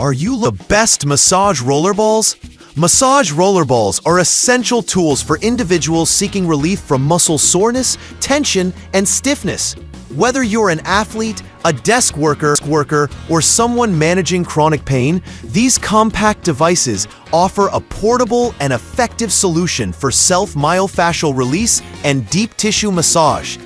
Are you the best massage rollerballs? Massage rollerballs are essential tools for individuals seeking relief from muscle soreness, tension, and stiffness. Whether you're an athlete, a desk worker, or someone managing chronic pain, these compact devices offer a portable and effective solution for self-myofascial release and deep tissue massage.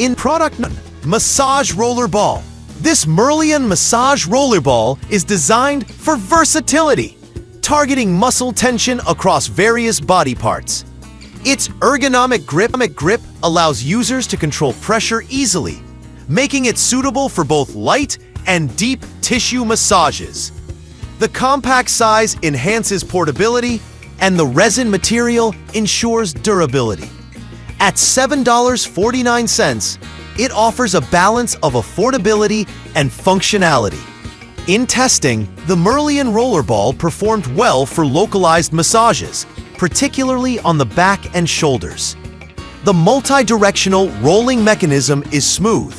In product 1, Massage Rollerball. This Merlion massage rollerball is designed for versatility, targeting muscle tension across various body parts. Its ergonomic grip allows users to control pressure easily, making it suitable for both light and deep tissue massages. The compact size enhances portability, and the resin material ensures durability. At $7.49, it offers a balance of affordability and functionality. In testing, the Merlion rollerball performed well for localized massages, particularly on the back and shoulders. The multi-directional rolling mechanism is smooth,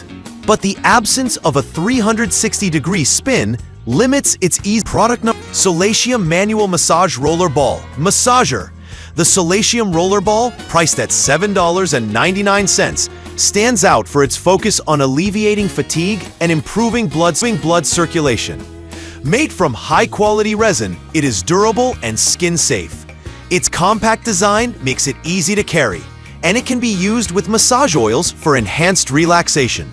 but the absence of a 360-degree spin limits its ease. Product number: Solatium Manual Massage Rollerball Massager. The Solatium rollerball, priced at $7.99, stands out for its focus on alleviating fatigue and improving blood circulation. Made from high-quality resin, it is durable and skin-safe. Its compact design makes it easy to carry, and it can be used with massage oils for enhanced relaxation.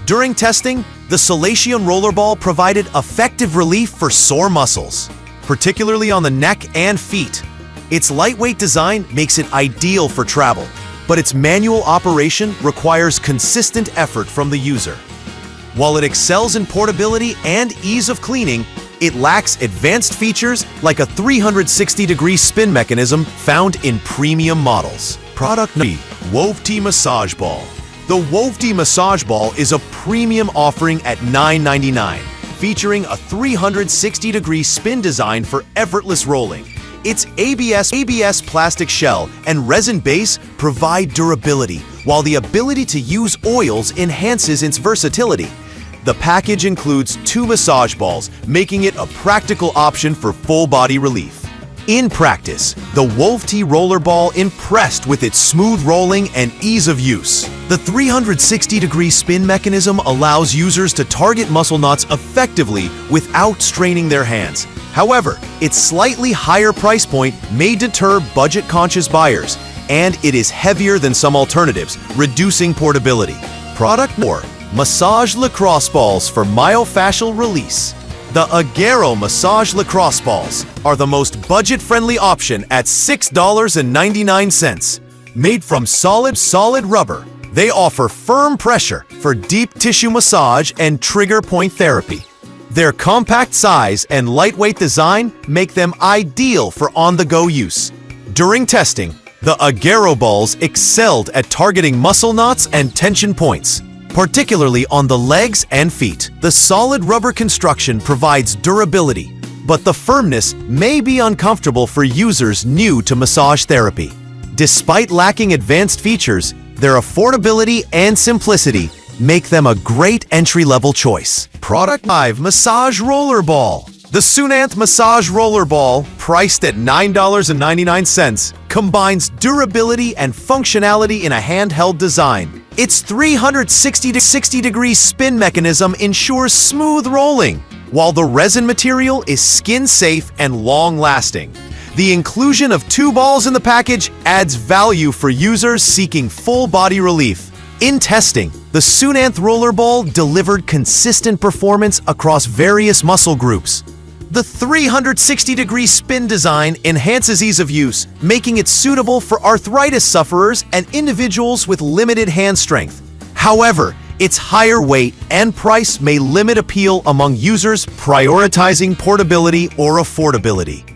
During testing, the Solatium rollerball provided effective relief for sore muscles, particularly on the neck and feet. Its lightweight design makes it ideal for travel, but its manual operation requires consistent effort from the user. While it excels in portability and ease of cleaning, it lacks advanced features like a 360-degree spin mechanism found in premium models. Product 3, Wovti Massage Ball. The Wovti Massage Ball is a premium offering at $9.99, featuring a 360-degree spin design for effortless rolling. Its ABS plastic shell and resin base provide durability, while the ability to use oils enhances its versatility. The package includes 2 massage balls, making it a practical option for full-body relief. In practice, the Wovti rollerball impressed with its smooth rolling and ease of use. The 360-degree spin mechanism allows users to target muscle knots effectively without straining their hands. However, its slightly higher price point may deter budget-conscious buyers, and it is heavier than some alternatives, reducing portability. Product 4, Massage Lacrosse Balls for Myofascial Release. The Agero Massage Lacrosse Balls are the most budget-friendly option at $6.99. Made from solid rubber, they offer firm pressure for deep tissue massage and trigger point therapy. Their compact size and lightweight design make them ideal for on-the-go use. During testing, the Agero balls excelled at targeting muscle knots and tension points, particularly on the legs and feet. The solid rubber construction provides durability, but the firmness may be uncomfortable for users new to massage therapy. Despite lacking advanced features, their affordability and simplicity make them a great entry-level choice. Product 5, Massage Rollerball. The Sunanth Massage Rollerball, priced at $9.99, combines durability and functionality in a handheld design. Its 360-degree spin mechanism ensures smooth rolling, while the resin material is skin-safe and long-lasting. The inclusion of 2 balls in the package adds value for users seeking full-body relief. In testing, the Sunanth rollerball delivered consistent performance across various muscle groups. The 360-degree spin design enhances ease of use, making it suitable for arthritis sufferers and individuals with limited hand strength. However, its higher weight and price may limit appeal among users prioritizing portability or affordability.